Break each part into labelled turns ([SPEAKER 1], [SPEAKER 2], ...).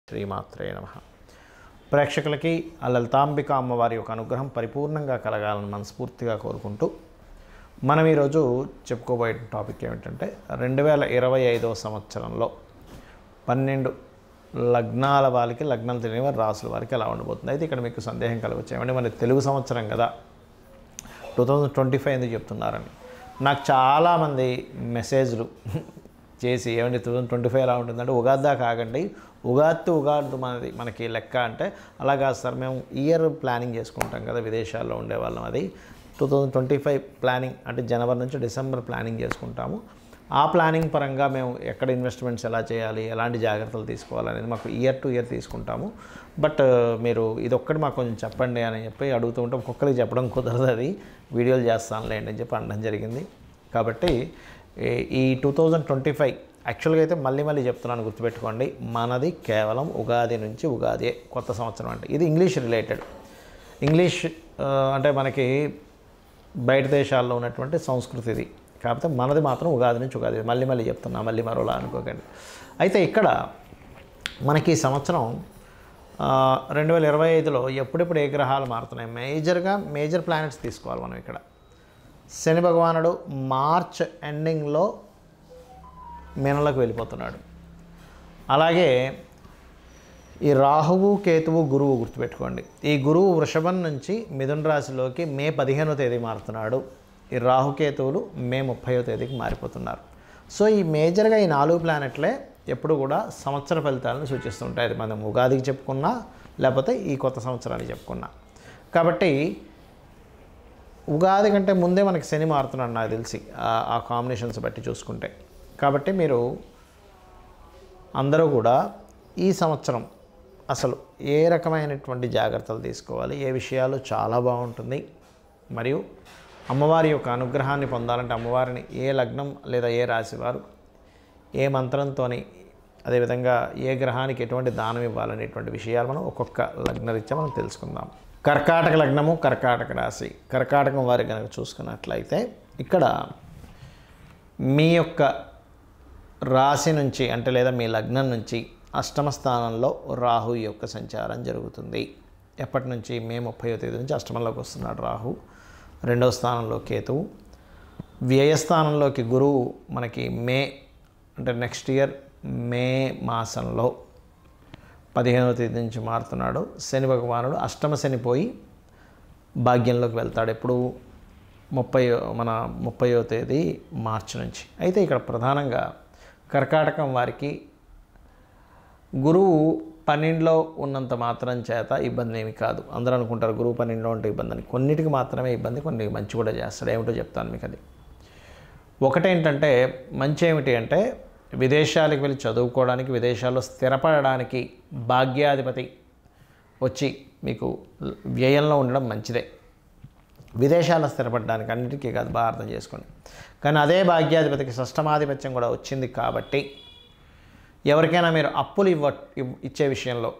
[SPEAKER 1] శ్రీమాత్రే నమః. ప్రేక్షకులకి ఆ లలితాంబిక అమ్మవారి యొక్క అనుగ్రహం పరిపూర్ణంగా కలగాలని మనస్ఫూర్తిగా కోరుకుంటూ మనం ఈరోజు చెప్పుకోబోయే టాపిక్ ఏమిటంటే 2025వ సంవత్సరంలో 12 లగ్నాల వారికి, లగ్నాలు తెలియని వారి రాసుల వారికి ఎలా ఉండబోతుంది. అయితే ఇక్కడ మీకు సందేహం కలగవచ్చు, ఏమంటే మన తెలుగు సంవత్సరం కదా 2025 ఎందుకు చెప్తున్నారని. నాకు చాలామంది మెసేజ్లు చేసి ఏమంటే 2025 ఎలా ఉంటుందంటే ఉగాది దాకా ఆగండి, ఉగాది మనకి లెక్క అంటే అలా కాదు సార్, మేము ఇయర్ ప్లానింగ్ చేసుకుంటాం కదా విదేశాల్లో ఉండేవాళ్ళం. అది 2025 ప్లానింగ్ అంటే జనవరి నుంచి డిసెంబర్ ప్లానింగ్ చేసుకుంటాము. ఆ ప్లానింగ్ పరంగా మేము ఎక్కడ ఇన్వెస్ట్మెంట్స్ ఎలా చేయాలి, ఎలాంటి జాగ్రత్తలు తీసుకోవాలనేది మాకు ఇయర్ టు ఇయర్ తీసుకుంటాము. బట్ మీరు ఇదొక్కటి మాకు కొంచెం చెప్పండి అని చెప్పి అడుగుతూ ఉంటే ఒక్కొక్కరికి చెప్పడం కుదరదు, అది వీడియోలు చేస్తానులేండి అని చెప్పి అనడం జరిగింది. కాబట్టి ఈ 2025 యాక్చువల్గా అయితే మళ్ళీ చెప్తున్నాను, గుర్తుపెట్టుకోండి, మనది కేవలం ఉగాది నుంచి ఉగాది కొత్త సంవత్సరం. అంటే ఇది ఇంగ్లీష్ రిలేటెడ్. ఇంగ్లీష్ అంటే మనకి బయట దేశాల్లో ఉన్నటువంటి సంస్కృతి ఇది, కాకపోతే మనది మాత్రం ఉగాది నుంచి ఉగాది. మళ్ళీ చెప్తున్నా, మళ్ళీ మరోలా అనుకోకండి. అయితే ఇక్కడ మనకి ఈ సంవత్సరం 2025లో ఎప్పుడెప్పుడు ఏ గ్రహాలు మారుతున్నాయి, మేజర్ ప్లానెట్స్ తీసుకోవాలి మనం. ఇక్కడ శని భగవానుడు మార్చ్ ఎండింగ్లో మీనంలోకి వెళ్ళిపోతున్నాడు. అలాగే ఈ రాహువు, కేతువు, గురువు గుర్తుపెట్టుకోండి. ఈ గురువు వృషభం నుంచి మిథున రాశిలోకి మే 15వ తేదీ మారుతున్నాడు. ఈ రాహుకేతువులు మే 30వ తేదీకి మారిపోతున్నారు. సో ఈ మేజర్గా ఈ 4 ప్లానెట్లే ఎప్పుడు కూడా సంవత్సర ఫలితాలను సూచిస్తుంటాయి. అది మనం ఉగాదికి చెప్పుకున్నా, లేకపోతే ఈ కొత్త సంవత్సరానికి చెప్పుకున్నా. కాబట్టి ఉగాది కంటే ముందే మనకి శని మారుతున్నాడు నాకు తెలిసి, ఆ కాంబినేషన్స్ బట్టి చూసుకుంటే. కాబట్టి మీరు అందరూ కూడా ఈ సంవత్సరం అసలు ఏ రకమైనటువంటి జాగ్రత్తలు తీసుకోవాలి, ఏ విషయాలు చాలా బాగుంటుంది, మరియు అమ్మవారి యొక్క అనుగ్రహాన్ని పొందాలంటే అమ్మవారిని ఏ లగ్నం లేదా ఏ రాశి వారు ఏ మంత్రంతో, అదేవిధంగా ఏ గ్రహానికి ఎటువంటి దానం ఇవ్వాలనేటువంటి విషయాలు మనం ఒక్కొక్క లగ్నరీత్యా మనం తెలుసుకుందాం. కర్కాటక లగ్నము, కర్కాటక రాశి. కర్కాటకం వారి కనుక చూసుకున్నట్లయితే ఇక్కడ మీ యొక్క రాశి నుంచి అంటే లేదా మీ లగ్నం నుంచి అష్టమ స్థానంలో రాహు యొక్క సంచారం జరుగుతుంది. ఎప్పటి నుంచి? మే 30వ తేదీ నుంచి అష్టమంలోకి వస్తున్నాడు రాహు. 2వ స్థానంలో కేతువు. వ్యయస్థానంలోకి గురువు మనకి మే అంటే నెక్స్ట్ ఇయర్ మే మాసంలో 15వ తేదీ నుంచి మారుతున్నాడు. శని భగవానుడు అష్టమ శని పోయి భాగ్యంలోకి వెళ్తాడు. ఎప్పుడు? 30వ తేదీ మార్చి నుంచి. అయితే ఇక్కడ ప్రధానంగా కర్కాటకం వారికి గురువు 12లో ఉన్నంత మాత్రం చేత ఇబ్బంది ఏమి కాదు. అందరూ అనుకుంటారు గురువు 12లో ఉంటే ఇబ్బంది అని. కొన్నిటికి మాత్రమే ఇబ్బంది, కొన్ని మంచి కూడా చేస్తాడు. ఏమిటో చెప్తాను మీకు. అది ఒకటేంటంటే మంచి ఏమిటి అంటే విదేశాలకు వెళ్ళి చదువుకోవడానికి, విదేశాల్లో స్థిరపడడానికి భాగ్యాధిపతి వచ్చి మీకు వ్యయంలో ఉండడం మంచిదే. విదేశాల్లో స్థిరపడడానికి అన్నిటికీ కాదు, బాగా అర్థం చేసుకోండి. కానీ అదే భాగ్యాధిపతికి షష్టమాధిపత్యం కూడా వచ్చింది కాబట్టి ఎవరికైనా మీరు అప్పులు ఇచ్చే విషయంలో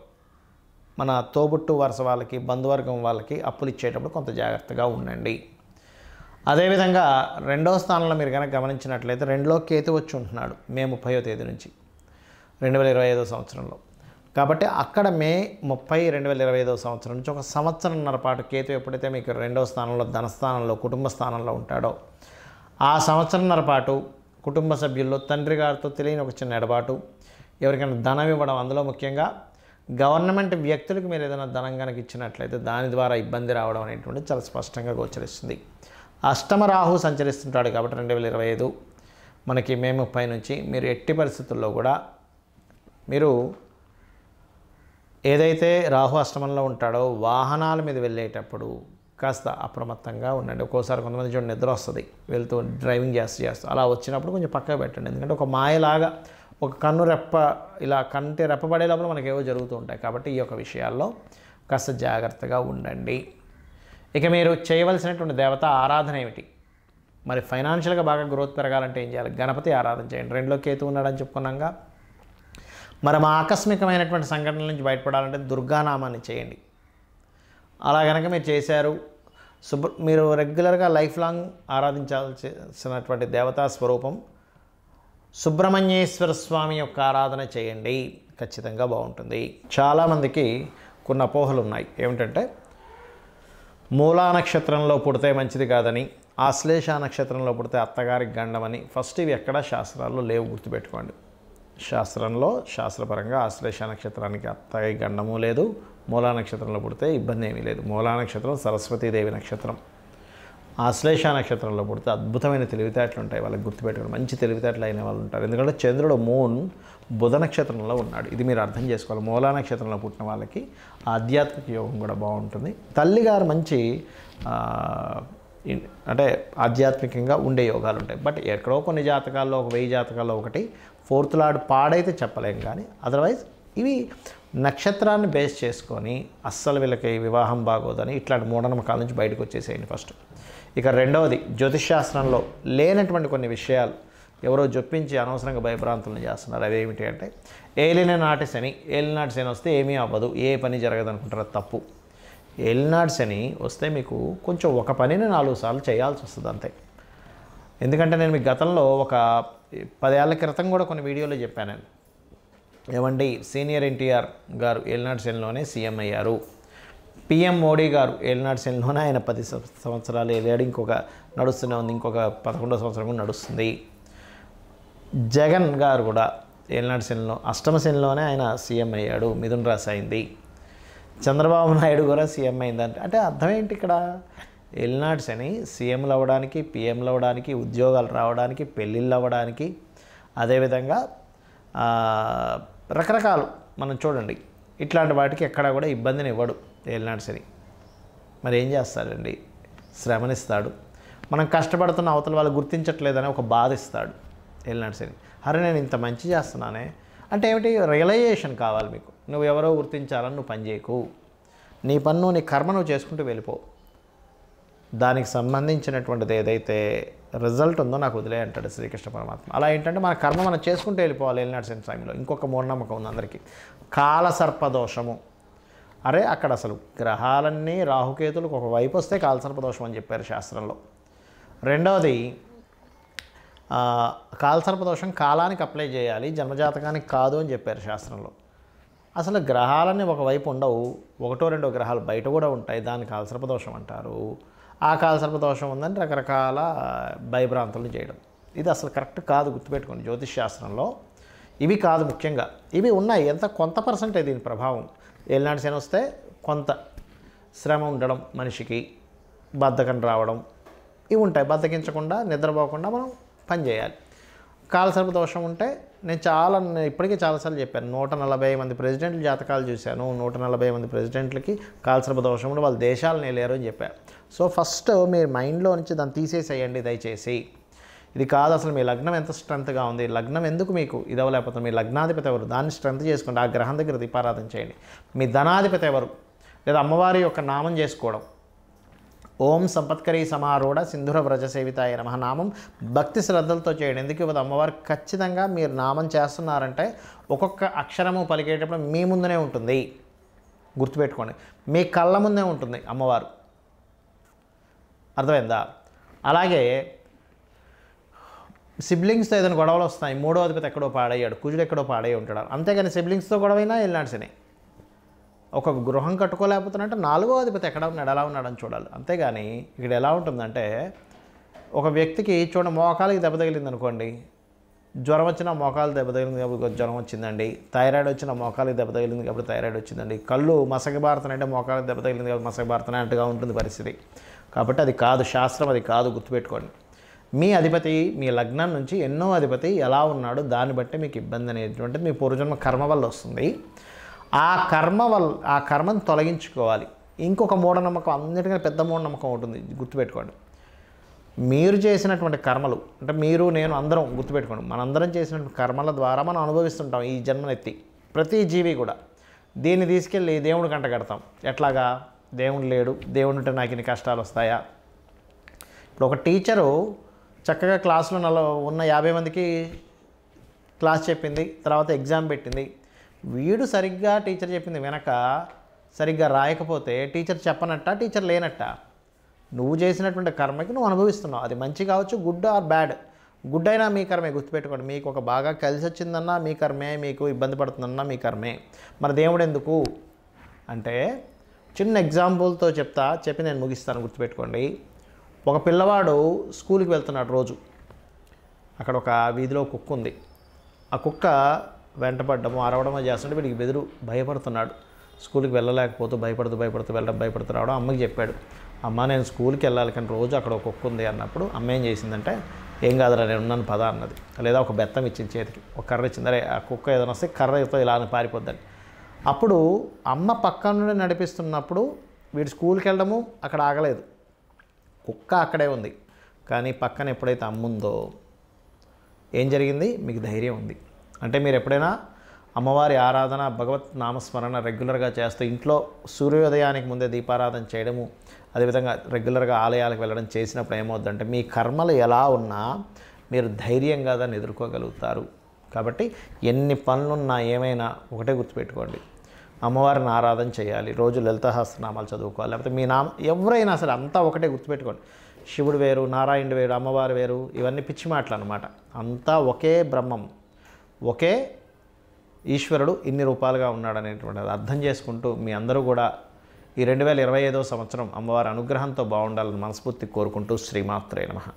[SPEAKER 1] మన తోబుట్టు వరుస వాళ్ళకి, బంధువర్గం వాళ్ళకి అప్పులు ఇచ్చేటప్పుడు కొంత జాగ్రత్తగా ఉండండి. అదేవిధంగా 2వ స్థానంలో మీరు కనుక గమనించినట్లయితే 2లో కేతు వచ్చి ఉంటున్నాడు మే 30వ తేదీ నుంచి 2025వ సంవత్సరంలో. కాబట్టి అక్కడ మే 30, 2025వ సంవత్సరం నుంచి ఒక సంవత్సరంన్నర పాటు కేతు ఎప్పుడైతే మీకు 2వ స్థానంలో ధనస్థానంలో కుటుంబ స్థానంలో ఉంటాడో ఆ సంవత్సరంన్నర పాటు కుటుంబ సభ్యుల్లో తండ్రి గారితో తెలియని ఒక చిన్న ఎడబాటు, ఎవరికైనా ధనం ఇవ్వడం, అందులో ముఖ్యంగా గవర్నమెంట్ వ్యక్తులకు మీరు ఏదైనా ధనం కనుక ఇచ్చినట్లయితే దాని ద్వారా ఇబ్బంది రావడం అనేటువంటి చాలా స్పష్టంగా గోచరిస్తుంది. అష్టమ రాహు సంచరిస్తుంటాడు కాబట్టి 2025 మనకి మే 30 నుంచి మీరు ఎట్టి పరిస్థితుల్లో కూడా మీరు ఏదైతే రాహు అష్టమంలో ఉంటాడో వాహనాల మీద వెళ్ళేటప్పుడు కాస్త అప్రమత్తంగా ఉండండి. ఒక్కోసారి కొంతమంది చూడండి నిద్ర వస్తుంది వెళ్తూ డ్రైవింగ్ చేస్తూ, అలా వచ్చినప్పుడు కొంచెం పక్కకు పెట్టండి. ఎందుకంటే ఒక మాయలాగా ఒక కన్ను రెప్ప ఇలా కంటి రెప్పబడే లోపల మనకేవో జరుగుతూ ఉంటాయి. కాబట్టి ఈ యొక్క విషయాల్లో కాస్త జాగ్రత్తగా ఉండండి. ఇక మీరు చేయవలసినటువంటి దేవత ఆరాధన ఏమిటి? మరి ఫైనాన్షియల్గా బాగా గ్రోత్ పెరగాలంటే ఏం చేయాలి? గణపతి ఆరాధన చేయండి. 2లో కేతు ఉన్నాడని చెప్పుకున్నాగా. మరి మా ఆకస్మికమైనటువంటి సంఘటనల నుంచి బయటపడాలంటే దుర్గానామాన్ని చేయండి. అలా కనుక మీరు చేశారు, మీరు రెగ్యులర్గా లైఫ్ లాంగ్ ఆరాధించాల్సినటువంటి దేవతా స్వరూపం సుబ్రహ్మణ్యేశ్వర స్వామి యొక్క ఆరాధన చేయండి. ఖచ్చితంగా బాగుంటుంది. చాలామందికి కొన్ని అపోహలు ఉన్నాయి. ఏమిటంటే మూలా నక్షత్రంలో పుడితే మంచిది కాదని, ఆశ్లేష నక్షత్రంలో పుడితే అత్తగారికి గండమని. ఫస్ట్ ఇవి ఎక్కడా శాస్త్రాల్లో లేవు, గుర్తుపెట్టుకోండి. శాస్త్రపరంగా ఆశ్లేష నక్షత్రానికి అత్తగారి గండము లేదు, మూలా నక్షత్రంలో పుడితే ఇబ్బంది ఏమీ లేదు. మూలా నక్షత్రం సరస్వతీదేవి నక్షత్రం. ఆశ్లేష నక్షత్రంలో పుడితే అద్భుతమైన తెలివితేటలు ఉంటాయి వాళ్ళకి, గుర్తుపెట్టుకోండి. మంచి తెలివితేటలు అయిన వాళ్ళు ఉంటారు. ఎందుకంటే చంద్రుడు మూన్ బుధ నక్షత్రంలో ఉన్నాడు. ఇది మీరు అర్థం చేసుకోవాలి. మూలా నక్షత్రంలో పుట్టిన వాళ్ళకి ఆధ్యాత్మిక యోగం కూడా బాగుంటుంది. తల్లిగారు మంచి అంటే ఆధ్యాత్మికంగా ఉండే యోగాలు ఉంటాయి. బట్ ఎక్కడో కొన్ని జాతకాల్లో, ఒక 1000 జాతకాల్లో ఒకటి ఫోర్త్ లార్డ్ పాడైతే చెప్పలేం. కానీ అదర్వైజ్ ఇవి నక్షత్రాన్ని బేస్ చేసుకొని అస్సలు వీళ్ళకి వివాహం బాగోదని ఇట్లాంటి మూఢనమ్మకాల నుంచి బయటకు వచ్చేసేయండి ఫస్ట్. ఇక రెండవది, జ్యోతిష్శాస్త్రంలో లేనటువంటి కొన్ని విషయాలు ఎవరో జొప్పించి అనవసరంగా భయభ్రాంతులను చేస్తున్నారు. అవేమిటి అంటే ఏలినాటి శని వస్తే ఏమీ అవ్వదు, ఏ పని జరగదు అనుకుంటారు. తప్పు. ఏలినాటి శని వస్తే మీకు కొంచెం ఒక పనిని 4 సార్లు చేయాల్సి వస్తుంది అంతే. ఎందుకంటే నేను మీకు గతంలో ఒక 10 ఏళ్ల క్రితం కూడా కొన్ని వీడియోలో చెప్పాను. ఏమండి, సీనియర్ ఎన్టీఆర్ గారు ఏలినాటి శనిలోనే సీఎం అయ్యారు. పిఎం మోడీ గారు ఏలినాటి శనిలోనే ఆయన 10 సంవత్సరాలు వెళ్ళాడు. ఇంకొక నడుస్తూనే ఉంది, ఇంకొక 11వ సంవత్సరం కూడా నడుస్తుంది. జగన్ గారు కూడా ఏలినాటి శనిలో అష్టమ శనిలోనే ఆయన సీఎం అయ్యాడు, మిథున రాశి అయింది. చంద్రబాబు నాయుడు కూడా సీఎం అయిందంటే అంటే అర్థం ఏంటి ఇక్కడ? ఏలినాటి శని సీఎంలు అవ్వడానికి, పిఎంలు అవ్వడానికి, ఉద్యోగాలు రావడానికి, పెళ్ళిళ్ళు అవ్వడానికి, అదేవిధంగా రకరకాలు మనం చూడండి ఇట్లాంటి వాటికి ఎక్కడా కూడా ఇబ్బందిని ఇవ్వడు ఏలినాటి శని. మరి ఏం చేస్తాడండి? శ్రమనిస్తాడు. మనం కష్టపడుతున్న అవతల వాళ్ళు గుర్తించట్లేదని ఒక బాధ ఇస్తాడు ఏలినాటి శని. అరే నేను ఇంత మంచి చేస్తున్నానే అంటే ఏమిటి? రియలైజేషన్ కావాలి మీకు. నువ్వు ఎవరో గుర్తించాలని నువ్వు పని చేయకు. నీ పన్ను, నీ కర్మ నువ్వు చేసుకుంటూ వెళ్ళిపో. దానికి సంబంధించినటువంటిది ఏదైతే రిజల్ట్ ఉందో నాకు వదిలే అంటాడు శ్రీకృష్ణ పరమాత్మ. అలా ఏంటంటే మన కర్మ మనం చేసుకుంటూ వెళ్ళిపోవాలి ఏలినాటి శని టైంలో. ఇంకొక మూఢనమ్మకం ఉంది అందరికీ, కాలసర్పదోషము. అరే అక్కడ అసలు గ్రహాలన్నీ రాహుకేతులకు ఒక వైపు వస్తే కాలసర్పదోషం అని చెప్పారు శాస్త్రంలో. రెండవది, కాలసర్పదోషం కాలానికి అప్లై చేయాలి, జన్మజాతకానికి కాదు అని చెప్పారు శాస్త్రంలో. అసలు గ్రహాలన్నీ ఒకవైపు ఉండవు, 1-2 గ్రహాలు బయట కూడా ఉంటాయి, దాన్ని కాలసర్పదోషం అంటారు. ఆ కాలసర్పదోషం ఉందని రకరకాల భయభ్రాంతులు చేయడం, ఇది అసలు కరెక్ట్ కాదు, గుర్తుపెట్టుకోండి. జ్యోతిష్ శాస్త్రంలో ఇవి కాదు. ముఖ్యంగా ఇవి ఉన్నాయి, కొంత పర్సెంటే దీని ప్రభావం. ఏలినాటి శని వస్తే కొంత శ్రమ ఉండడం, మనిషికి బద్ధకం రావడం, ఇవి ఉంటాయి. బద్ధకించకుండా, నిద్రపోకుండా మనం పని చేయాలి. కాలసర్పదోషం ఉంటే నేను ఇప్పటికీ చాలాసార్లు చెప్పాను, 140 మంది ప్రెసిడెంట్లు జాతకాలు చూశాను. 140 మంది ప్రెసిడెంట్లకి కాలసర్పదోషం ఉంటే వాళ్ళ దేశాలు నేలేరు అని చెప్పారు. సో ఫస్ట్ మీరు మైండ్లో నుంచి దాన్ని తీసేసేయండి దయచేసి. ఇది కాదు అసలు మీ లగ్నం ఎంత స్ట్రెంత్గా ఉంది, లగ్నం ఎందుకు మీకు ఇది అవ్వలేకపోతుంది, మీ లగ్నాధిపతి ఎవరు, దాన్ని స్ట్రెంత్ చేసుకోండి. ఆ గ్రహం దగ్గర దీపారాధన చేయండి. మీ ధనాధిపతి ఎవరు, లేదా అమ్మవారి యొక్క నామం చేసుకోవడం. ఓం సంపత్కరీ సమారూఢ సింధుర వ్రజ సేవితాయ నమః నామం భక్తి శ్రద్ధలతో చేయండి. ఎందుకు ఇవ్వదు అమ్మవారు? ఖచ్చితంగా మీరు నామం చేస్తున్నారంటే ఒక్కొక్క అక్షరము పలికేటప్పుడు మీ ముందునే ఉంటుంది, గుర్తుపెట్టుకోండి. మీ కళ్ళ ముందే ఉంటుంది అమ్మవారు, అర్థమైందా? అలాగే సిబ్లింగ్స్తో ఏదైనా గొడవలు వస్తాయి, 3వ అధిపతి ఎక్కడో పాడయ్యాడు, కుజుడు ఎక్కడో పాడై ఉంటాడు. అంతేగాని సిబ్లింగ్స్తో గొడవైనా ఏలినాటి శని. ఒక గృహం కట్టుకోలేకపోతున్నట్టే 4వ అధిపతి ఎక్కడ ఉన్నాడు, ఎలా ఉన్నాడని చూడాలి. అంతేగాని ఇక్కడ ఎలా ఉంటుందంటే ఒక వ్యక్తికి చూడండి, మోకాలకి దెబ్బ తగిలింది అనుకోండి, జ్వరం వచ్చిన మోకాలు దెబ్బ తగిలింది కాబట్టి జ్వరం వచ్చిందండి. థైరాయిడ్ వచ్చిన మోకాలకి దెబ్బ తగిలింది కాబట్టి థైరాయిడ్ వచ్చిందండి. కళ్ళు మసకబారుతున్నాయంటే మోకాలకి దెబ్బ తగిలింది కాబట్టి మసకబారుతున్నట్టుగా ఉంటుంది పరిస్థితి. కాబట్టి అది కాదు, శాస్త్రం అది కాదు, గుర్తుపెట్టుకోండి. మీ అధిపతి మీ లగ్నం నుంచి ఎన్నో అధిపతి ఎలా ఉన్నాడు దాన్ని బట్టి మీకు ఇబ్బంది అనేటువంటిది మీ పూర్వజన్మ కర్మ వల్ల వస్తుంది. ఆ కర్మను తొలగించుకోవాలి. ఇంకొక మూఢనమ్మకం, అన్నిటికంటే పెద్ద మూఢనమ్మకం ఉంటుంది, గుర్తుపెట్టుకోండి. మీరు చేసినటువంటి కర్మలు అంటే మీరు నేను అందరం గుర్తుపెట్టుకోండి, మనందరం చేసినటువంటి కర్మల ద్వారా మనం అనుభవిస్తుంటాం ఈ జన్మనెత్తి. ప్రతి జీవి కూడా దీన్ని తీసుకెళ్ళి దేవుడికి అంటగడతాం. ఎట్లాగా? దేవుడు లేడు, దేవుడు ఉంటే నాకు ఇన్ని కష్టాలు వస్తాయా? ఇప్పుడు ఒక టీచరు చక్కగా క్లాసులో ఉన్న 50 మందికి క్లాస్ చెప్పింది, తర్వాత ఎగ్జామ్ పెట్టింది. వీడు సరిగ్గా టీచర్ చెప్పింది వెనక సరిగ్గా రాయకపోతే టీచర్ చెప్పనట్ట, టీచర్ లేనట్ట. నువ్వు చేసినటువంటి కర్మకి నువ్వు అనుభవిస్తున్నావు. అది మంచి కావచ్చు, గుడ్ ఆర్ బ్యాడ్. గుడ్ అయినా మీ కర్మే, గుర్తుపెట్టుకోండి. మీకు ఒక బాగా కలిసి వచ్చిందన్నా మీ కర్మే, మీకు ఇబ్బంది పడుతుందన్నా మీ కర్మే. మరి దేవుడు ఎందుకు అంటే, చిన్న ఎగ్జాంపుల్తో చెప్పి నేను ముగిస్తాను, గుర్తుపెట్టుకోండి. ఒక పిల్లవాడు స్కూల్కి వెళ్తున్నాడు రోజు. అక్కడ ఒక వీధిలో కుక్క ఉంది. ఆ కుక్క వెంటపడ్డము అరవడమో చేస్తుంటే వీడికి భయపడుతున్నాడు. స్కూల్కి వెళ్ళలేకపోతూ భయపడుతూ రావడం. అమ్మకి చెప్పాడు, అమ్మ నేను స్కూల్కి వెళ్ళాలి కానీ రోజు అక్కడ ఒక కుక్క ఉంది అన్నప్పుడు అమ్మ ఏం చేసిందంటే, ఏం కాదురా నేను ఉన్నాను పద అన్నది. లేదా ఒక బెత్తం ఇచ్చింది చేతికి, ఒక కర్ర ఇచ్చింది. అరే ఆ కుక్క ఏదైనా వస్తే కర్రతో ఇలా పారిపోద్దని. అప్పుడు అమ్మ పక్క నుండి నడిపిస్తున్నప్పుడు వీడు స్కూల్కి వెళ్ళడము అక్కడ ఆగలేదు, కుక్క అక్కడే ఉంది. కానీ పక్కన ఎప్పుడైతే అమ్ముందో ఏం జరిగింది, మీకు ధైర్యం ఉంది. అంటే మీరు ఎప్పుడైనా అమ్మవారి ఆరాధన, భగవత్ నామస్మరణ రెగ్యులర్గా చేస్తూ ఇంట్లో సూర్యోదయానికి ముందే దీపారాధన చేయడము, అదేవిధంగా రెగ్యులర్గా ఆలయాలకు వెళ్ళడం చేసినప్పుడు ఏమవుద్దంటే, మీ కర్మలు ఎలా ఉన్నా మీరు ధైర్యంగా దాన్ని ఎదుర్కోగలుగుతారు. కాబట్టి ఎన్ని పనులున్నా ఏమైనా ఒకటే గుర్తుపెట్టుకోండి, అమ్మవారిని ఆరాధన చేయాలి, రోజు లలితాసహస్రనామాలు చదువుకోవాలి. లేకపోతే మీ ఎవరైనా సరే అంతా ఒకటే గుర్తుపెట్టుకోండి. శివుడు వేరు, నారాయణుడు వేరు, అమ్మవారు వేరు, ఇవన్నీ పిచ్చి మాటలు అన్నమాట. అంతా ఒకే బ్రహ్మం, ఒకే ఈశ్వరుడు ఇన్ని రూపాలుగా ఉన్నాడు అనేటువంటిది అర్థం చేసుకుంటూ మీ అందరూ కూడా ఈ 2025వ సంవత్సరం అమ్మవారి అనుగ్రహంతో బాగుండాలని మనస్ఫూర్తి కోరుకుంటూ శ్రీమాత్రే నమః.